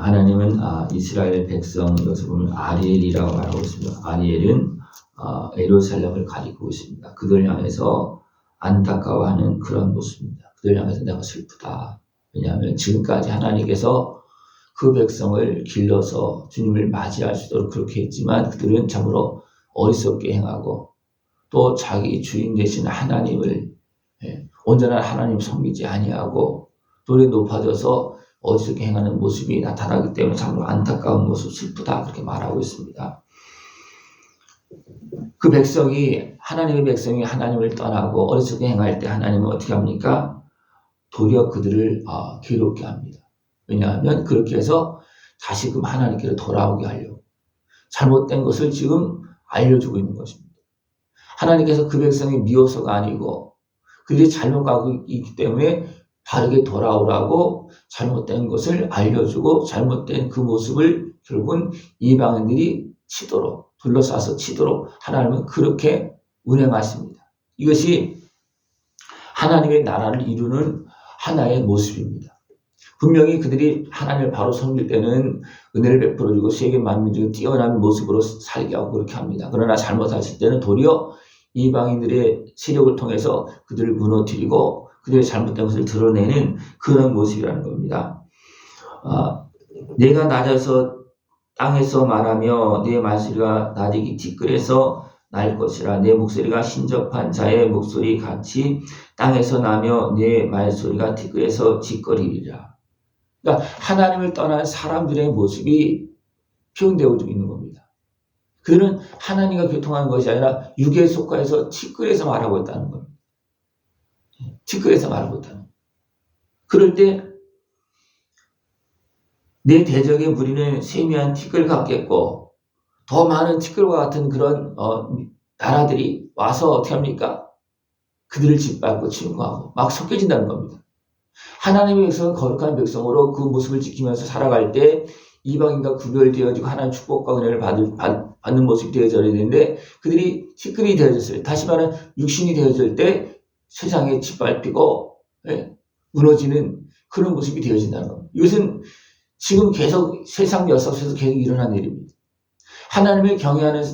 하나님은 이스라엘 백성, 여기서 보면 아리엘이라고 말하고 있습니다. 아리엘은 예루살렘을 가리키고 있습니다. 그들 향해서 안타까워하는 그런 모습입니다. 그들 향해서 내가 슬프다. 왜냐하면 지금까지 하나님께서 그 백성을 길러서 주님을 맞이할 수 있도록 그렇게 했지만 그들은 참으로 어리석게 행하고 또 자기 주인 되신 하나님을 온전한 하나님 섬기지 아니하고 돌에 높아져서 어리석게 행하는 모습이 나타나기 때문에 참으로 안타까운 모습, 슬프다 그렇게 말하고 있습니다. 그 백성이 하나님의 백성이 하나님을 떠나고 어리석게 행할 때 하나님은 어떻게 합니까? 도리어 그들을 괴롭게 합니다. 왜냐하면 그렇게 해서 다시금 하나님께로 돌아오게 하려고 잘못된 것을 지금 알려주고 있는 것입니다. 하나님께서 그 백성이 미워서가 아니고 그들이 잘못 가고 있기 때문에 바르게 돌아오라고 잘못된 것을 알려주고 잘못된 그 모습을 결국은 이방인들이 치도록 둘러싸서 치도록 하나님은 그렇게 운행하십니다. 이것이 하나님의 나라를 이루는 하나의 모습입니다. 분명히 그들이 하나님을 바로 섬길 때는 은혜를 베풀어주고 세계 만민 중에 뛰어난 모습으로 살게 하고 그렇게 합니다. 그러나 잘못하실 때는 도리어 이방인들의 세력을 통해서 그들을 무너뜨리고 그들의 잘못된 것을 드러내는 그런 모습이라는 겁니다. 내가 낮아서 땅에서 말하며 내 말소리가 나디기 티끌에서 날 것이라. 내 목소리가 신접한 자의 목소리 같이 땅에서 나며 내 말소리가 티끌에서 짓거리리라. 그러니까 하나님을 떠난 사람들의 모습이 표현되고 있는 겁니다. 그들은 하나님과 교통하는 것이 아니라 육에 속하여서 티끌에서 말하고 있다는 겁니다. 티끌에서 말하고 있다는 겁니다. 그럴 때 내 대적의 무리는 세미한 티끌 같겠고 더 많은 티끌과 같은 그런 나라들이 와서 어떻게 합니까? 그들을 짓밟고 침공하고 막 섞여진다는 겁니다. 하나님의 백성은 거룩한 백성으로 그 모습을 지키면서 살아갈 때 이방인과 구별되어지고 하나님의 축복과 은혜를 받는 모습이 되어져야 되는데 그들이 티끌이 되어졌을 때, 다시 말하면 육신이 되어질 때 세상에 짓밟히고 무너지는 그런 모습이 되어진다는 겁니다. 이것은 지금 계속 세상 역사에서 계속 일어난 일입니다. 하나님을 경외하는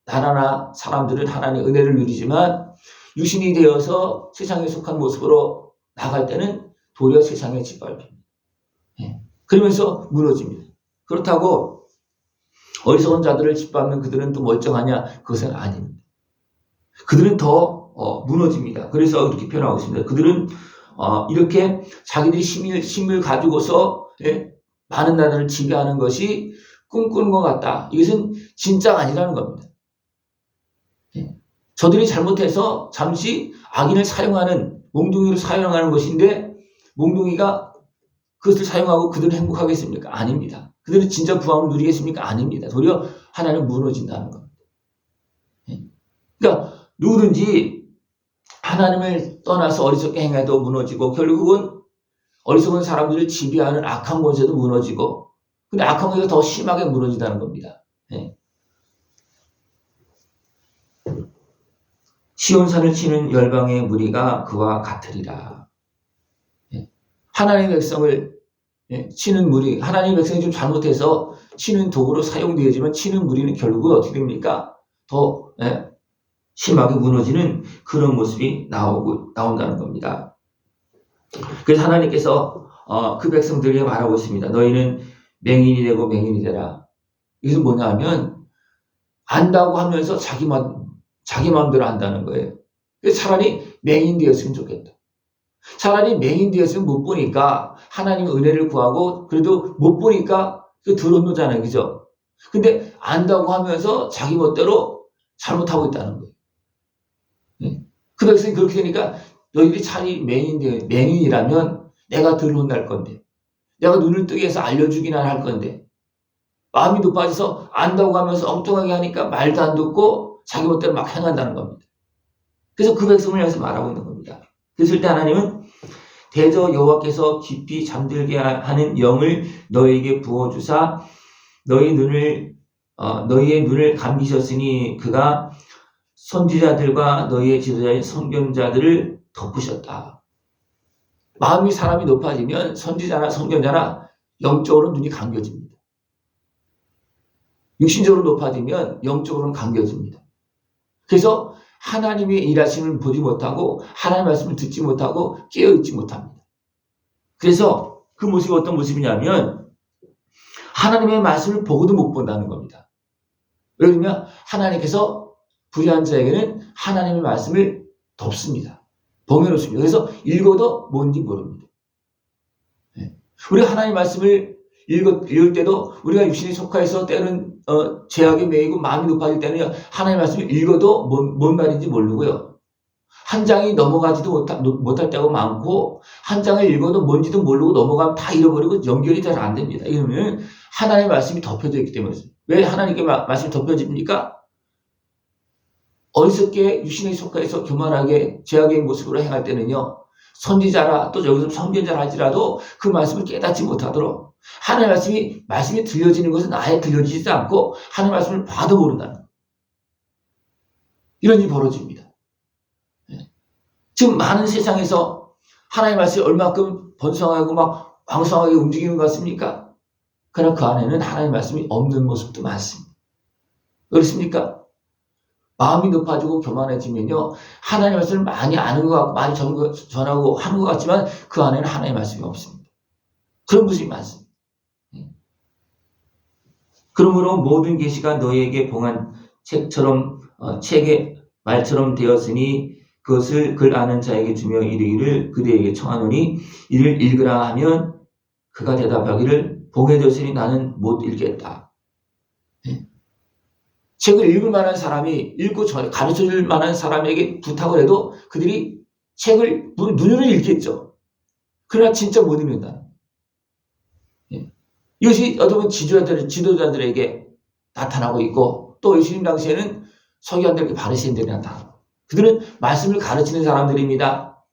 나라나 사람들은 하나님의 은혜를 누리지만 육신이 되어서 세상에 속한 모습으로 나갈 때는 도리어 세상에 짓밟힙니다. 그러면서 무너집니다. 그렇다고 어리석은 자들을 짓밟는 그들은 또 멀쩡하냐? 그것은 아닙니다. 그들은 더 무너집니다. 그래서 이렇게 표현하고 있습니다. 그들은 이렇게 자기들이 힘을 가지고서 많은 나라를 지배하는 것이 꿈꾸는 것 같다. 이것은 진짜가 아니라는 겁니다. 저들이 잘못해서 잠시 악인을 사용하는 몽둥이로 사용하는 것인데 몽둥이가 그것을 사용하고 그들은 행복하겠습니까? 아닙니다. 그들은 진짜 구원을 누리겠습니까? 아닙니다. 도리어 하나는 무너진다는 겁니다. 그러니까 누구든지 하나님을 떠나서 어리석게 행해도 무너지고 결국은 어리석은 사람들을 지배하는 악한 권세도 무너지고 근데 악한 권세가 더 심하게 무너진다는 겁니다. 시온산을 치는 열방의 무리가 그와 같으리라. 하나님의 백성을 치는 무리, 하나님의 백성이 좀 잘못해서 치는 도구로 사용되어지만 치는 무리는 결국은 어떻게 됩니까? 더 심하게 무너지는 그런 모습이 나온다는 겁니다. 그래서 하나님께서 그 백성들에게 말하고 있습니다. 너희는 맹인이 되고 맹인이 되라. 이것은 뭐냐 하면 안다고 하면서 자기 마음대로 안다는 거예요. 그래서 차라리 맹인 되었으면 좋겠다. 차라리 맹인 되었으면 못 보니까 하나님의 은혜를 구하고 그래도 못 보니까 들어놓잖아요. 그죠? 근데 안다고 하면서 자기 멋대로 잘못하고 있다는 거예요. 그 백성이 그렇게 되니까 너희들이 차라리 맹인이라면 내가 덜 혼날 건데 내가 눈을 뜨게 해서 알려주기나 할 건데 마음이 높아져서 안다고 하면서 엉뚱하게 하니까 말도 안 듣고 자기 멋대로 막 행한다는 겁니다. 그래서 그 백성을 향해서 말하고 있는 겁니다. 그랬을 때 하나님은 대저 여호와께서 깊이 잠들게 하는 영을 너희에게 부어주사 너희의 눈을 감기셨으니 그가 선지자들과 너희의 지도자인 선견자들을 덮으셨다. 마음이 사람이 높아지면 선지자나 선견자나 영적으로 눈이 감겨집니다. 육신적으로 높아지면 영적으로는 감겨집니다. 그래서 하나님의 일하심을 보지 못하고 하나님의 말씀을 듣지 못하고 깨어있지 못합니다. 그래서 그 모습이 어떤 모습이냐면 하나님의 말씀을 보고도 못 본다는 겁니다. 왜 그러냐면 하나님께서 불의한 자에게는 하나님의 말씀을 덮습니다. 봉해놓습니다. 그래서 읽어도 뭔지 모릅니다. 우리가 하나님의 말씀을 읽을 때도 우리가 육신에 속하여서 때는 죄악에 매이고 마음이 높아질 때는 하나님의 말씀을 읽어도 뭔 말인지 모르고요. 한 장이 넘어가지도 못할 때가 많고 한 장을 읽어도 뭔지도 모르고 넘어가면 다 잃어버리고 연결이 잘 안 됩니다. 이러면 하나님의 말씀이 덮여져 있기 때문에. 왜 하나님께 말씀이 덮여집니까? 어리석게 육신에 속하여서 교만하게 죄악의 모습으로 행할 때는요. 선지자라 또 여기서 선견자라 할지라도 그 말씀을 깨닫지 못하도록 하나님의 말씀이 들려지는 것은 아예 들려지지도 않고 하나님의 말씀을 봐도 모른다는 거예요. 이런 일이 벌어집니다. 지금 많은 세상에서 하나님의 말씀이 얼마큼 번성하고 막 왕성하게 움직이는 것 같습니까? 그러나 그 안에는 하나님의 말씀이 없는 모습도 많습니다. 그렇습니까? 마음이 높아지고 교만해지면요. 하나님의 말씀을 많이 아는 것 같고 많이 전하고 하는 것 같지만 그 안에는 하나님의 말씀이 없습니다. 그런 모습이 많습니다. 그러므로 모든 계시가 너희에게 봉한 책의 말처럼 되었으니 그것을 글 아는 자에게 주며 이르기를 그대에게 청하노니 이를 읽으라 하면 그가 대답하기를 봉해졌으니 나는 못 읽겠다. 책을 읽을 만한 사람이 읽고 가르쳐줄 만한 사람에게 부탁을 해도 그들이 책을 눈으로 읽겠죠. 그러나 진짜 못 읽는다. 이것이 어떤 지도자들에게 나타나고 있고 또 예수님 당시에는 서기관들에게 바리새인들이 나타나고 그들은 말씀을 가르치는 사람들입니다.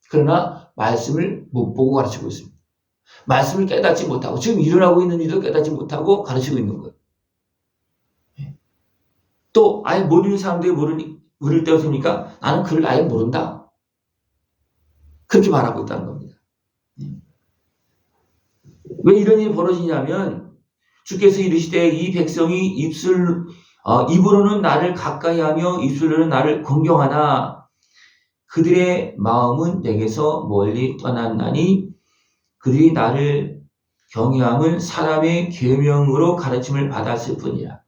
그러나 말씀을 못 보고 가르치고 있습니다. 말씀을 깨닫지 못하고 지금 일어나고 있는 일도 깨닫지 못하고 가르치고 있는 거예요. 또 아예 모르는 사람들이 물을 때 어떻습니까? 나는 그를 아예 모른다. 그렇게 말하고 있다는 겁니다. 왜 이런 일이 벌어지냐면 주께서 이르시되 이 백성이 입으로는 나를 가까이하며 입술로는 나를 공경하나 그들의 마음은 내게서 멀리 떠났나니 그들이 나를 경외함은 사람의 계명으로 가르침을 받았을 뿐이라.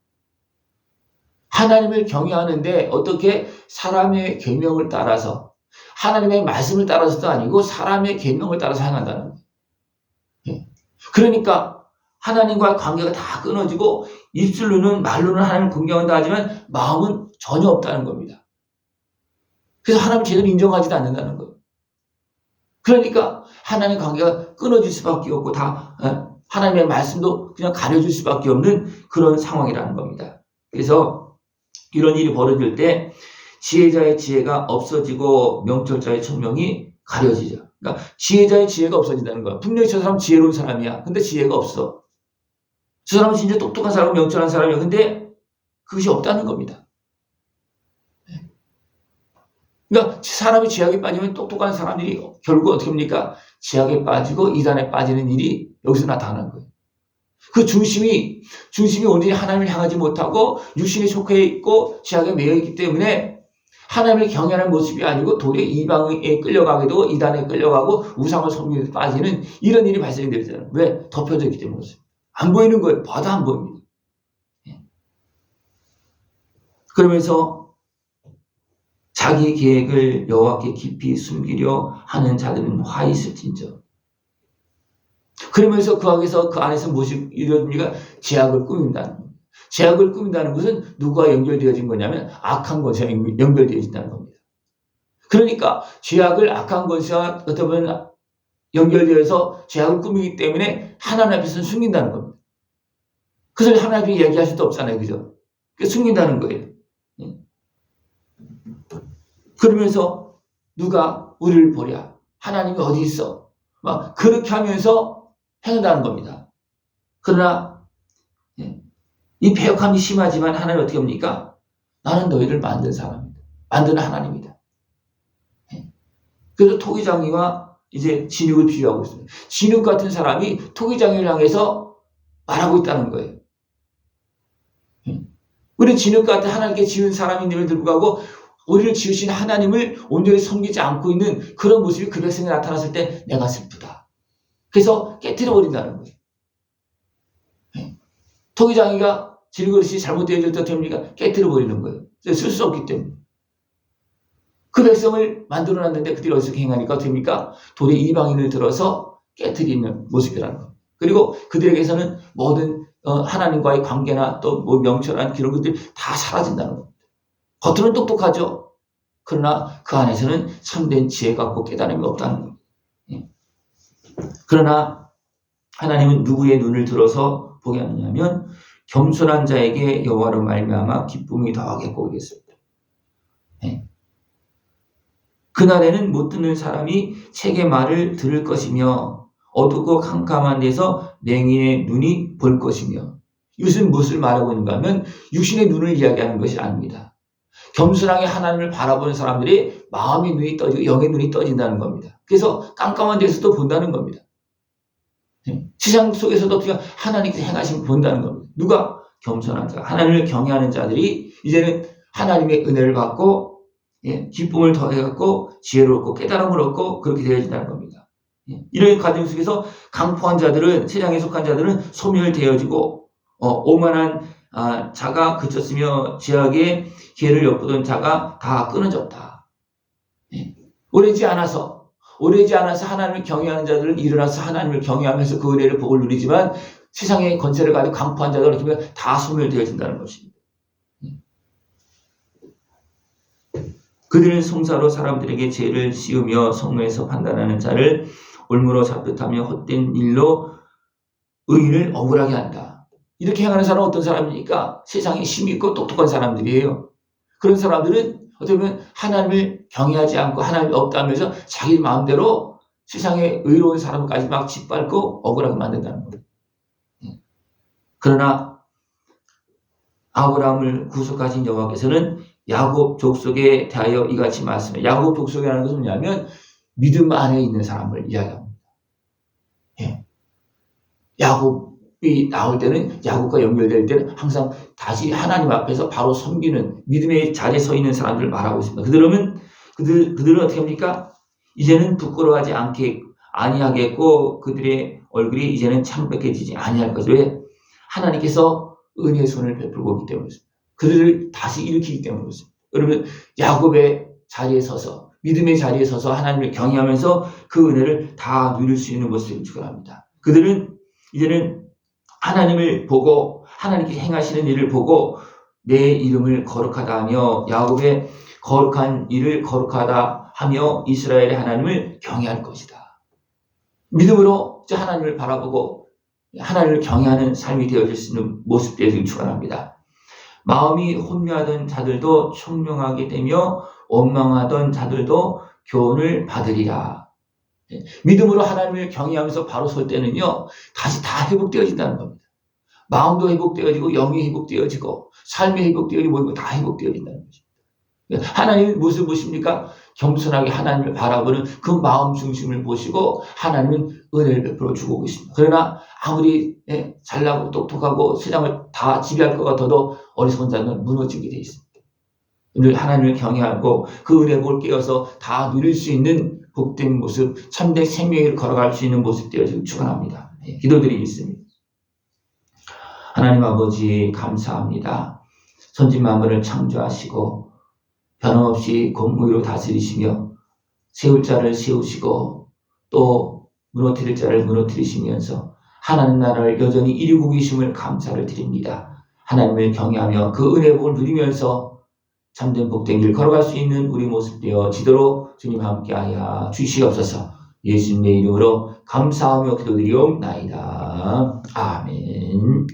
하나님을 경외하는데 어떻게 사람의 계명을 따라서 하나님의 말씀을 따라서도 아니고 사람의 계명을 따라서 행한다는 거예요. 그러니까 하나님과의 관계가 다 끊어지고 입술로는 말로는 하나님을 공경한다 하지만 마음은 전혀 없다는 겁니다. 그래서 하나님을 제대로 인정하지도 않는다는 거예요. 그러니까 하나님의 관계가 끊어질 수밖에 없고 다 하나님의 말씀도 그냥 가려질 수밖에 없는 그런 상황이라는 겁니다. 그래서 이런 일이 벌어질 때 지혜자의 지혜가 없어지고 명철자의 총명이 가려지죠. 그러니까 지혜자의 지혜가 없어진다는 거야. 분명히 저 사람은 지혜로운 사람이야. 근데 지혜가 없어. 저 사람은 진짜 똑똑한 사람, 명철한 사람이야. 근데 그것이 없다는 겁니다. 그러니까 사람이 죄악에 빠지면 똑똑한 사람들이 결국 어떻게 합니까? 죄악에 빠지고 이단에 빠지는 일이 여기서 나타나는 거예요. 그 중심이 온전히 하나님을 향하지 못하고 육신에 속해 있고 죄악에 매여 있기 때문에 하나님을 경외하는 모습이 아니고 도리어 이방에 끌려가게 되고 이단에 끌려가고 우상을 섬기는 데 빠지는 이런 일이 발생되잖아요. 왜? 덮여져 있기 때문에. 안 보이는 거예요. 봐도 안 보입니다. 그러면서 자기 계획을 여호와께 깊이 숨기려 하는 자들은 화 있을진저. 그러면서 그 안에서 무엇이 이루어집니까? 죄악을 꾸민다는 겁니다. 죄악을 꾸민다는 것은 누구와 연결되어진 거냐면 악한 것에 연결되어진다는 겁니다. 그러니까 죄악을 악한 것과 어떻게 보면 연결되어서 죄악을 꾸미기 때문에 하나님 앞에서는 숨긴다는 겁니다. 그래서 하나님 앞에 얘기할 수도 없잖아요. 그죠? 숨긴다는 거예요. 그러면서 누가 우리를 보랴? 하나님이 어디 있어? 막 그렇게 하면서 행한다는 겁니다. 그러나 이 배역함이 심하지만 하나님 어떻게 합니까? 나는 너희를 만든 사람입니다. 만드는 하나님이다. 그래서 토기장이와 이제 진흙을 비유하고 있습니다. 진흙 같은 사람이 토기장을 향해서 말하고 있다는 거예요. 우리 진흙 같은 하나님께 지은 사람임에도 불구하고 우리를 지으신 하나님을 온전히 섬기지 않고 있는 그런 모습이 그 백성에 나타났을 때 내가 슬프다. 그래서 깨뜨려 버린다는 거예요. 토기장이가 질그릇이 잘못되어질 때 됩니까? 깨뜨려 버리는 거예요. 쓸 수 없기 때문에. 그 백성을 만들어놨는데 그들이 어디서 행하니까 됩니까? 도리 이방인을 들어서 깨뜨리는 모습이라는 거예요. 그리고 그들에게서는 모든 하나님과의 관계나 또 뭐 명철한 그런 것들이 다 사라진다는 겁니다. 겉으로는 똑똑하죠. 그러나 그 안에서는 참된 지혜가 없고 깨달음이 없다는 겁니다. 그러나 하나님은 누구의 눈을 들어서 보게 하느냐면 겸손한 자에게 여호와로 말미암아 기쁨이 더하겠고 그랬습니다. 그날에는 못 듣는 사람이 책의 말을 들을 것이며 어둡고 캄캄한 데서 맹인의 눈이 볼 것이며, 이것은 무엇을 말하고 있는가 하면 육신의 눈을 이야기하는 것이 아닙니다. 겸손하게 하나님을 바라보는 사람들이 마음의 눈이 떠지고 영의 눈이 떠진다는 겁니다. 그래서 깜깜한 데서도 본다는 겁니다. 세상 속에서도 어떻게 하나님께서 행하신 본다는 겁니다. 누가? 겸손한 자, 하나님을 경외하는 자들이 이제는 하나님의 은혜를 받고 기쁨을 더해갖고 지혜를 얻고 깨달음을 얻고 그렇게 되어진다는 겁니다. 이런 과정 속에서 강포한 자들은, 세상에 속한 자들은 소멸되어지고 오만한 자가 그쳤으며 지하게 기회를 엿보던 자가 다 끊어졌다. 오래지 않아서 하나님을 경외하는 자들은 일어나서 하나님을 경외하면서 그 은혜를 복을 누리지만 세상의 권세를 가지고 강포한 자들 이렇게 다 소멸되어진다는 것입니다. 그들은 송사로 사람들에게 죄를 씌우며 성노에서 판단하는 자를 올무로 잡듯하며 헛된 일로 의인을 억울하게 한다. 이렇게 행하는 사람은 어떤 사람입니까? 세상에 힘이 있고 똑똑한 사람들이에요. 그런 사람들은 어떻게 보면 하나님을 경외하지 않고 하나님이 없다면서 자기 마음대로 세상에 의로운 사람까지 막 짓밟고 억울하게 만든다는 겁니다. 그러나 아브라함을 구속하신 여호와께서는 야곱 족속에 대하여 이같이 말씀해. 야곱 족속이라는 것은 뭐냐면 믿음 안에 있는 사람을 이야기합니다. 야곱이 나올 때는, 야곱과 연결될 때는 항상 다시 하나님 앞에서 바로 섬기는 믿음의 자리에 서 있는 사람들을 말하고 있습니다. 그들은 어떻게 합니까? 이제는 부끄러워하지 아니하겠고 그들의 얼굴이 이제는 창백해지지 아니할 것이다. 왜? 하나님께서 은혜의 손을 베풀고 있기 때문이었습니다. 그들을 다시 일으키기 때문이었습니다. 여러분, 야곱의 자리에 서서, 믿음의 자리에 서서 하나님을 경외하면서 그 은혜를 다 누릴 수 있는 모습을 축원합니다. 그들은 이제는 하나님을 보고 하나님께서 행하시는 일을 보고 내 이름을 거룩하다 하며 야곱의 거룩한 일을 거룩하다 하며 이스라엘의 하나님을 경외할 것이다. 믿음으로 하나님을 바라보고 하나님을 경외하는 삶이 되어질 수 있는 모습 되어지길 축원합니다. 마음이 혼미하던 자들도 총명하게 되며 원망하던 자들도 교훈을 받으리라. 믿음으로 하나님을 경외하면서 바로 설 때는요, 다시 다 회복되어진다는 겁니다. 마음도 회복되어지고 영이 회복되어지고 삶이 회복되어지고 모든 다 회복되어진다는 것입니다. 하나님은 무엇을 보십니까? 겸손하게 하나님을 바라보는 그 마음 중심을 보시고 하나님은 은혜를 베풀어 주고 계십니다. 그러나 아무리 잘나고 똑똑하고 세상을 다 지배할 것 같아도 어리석은 자는 무너지게 되어 있습니다. 늘 하나님을 경외하고 그 은혜 복을 깨어서 다 누릴 수 있는 복된 모습, 참된 생명을 걸어갈 수 있는 모습 되어지길 축원합니다. 기도드리겠습니다. 하나님 아버지 감사합니다. 천지 만물을 창조하시고 변함없이 공의로 다스리시며 세울 자를 세우시고 또 무너뜨릴 자를 무너뜨리시면서 하나님 나라를 여전히 이루고 계심을 감사를 드립니다. 하나님을 경외하며 그 은혜 복을 누리면서 참된 복된 길 걸어갈 수 있는 우리 모습 되어지도록 주님 함께하여 주시옵소서. 예수님의 이름으로 감사하며 기도드리옵나이다. 아멘.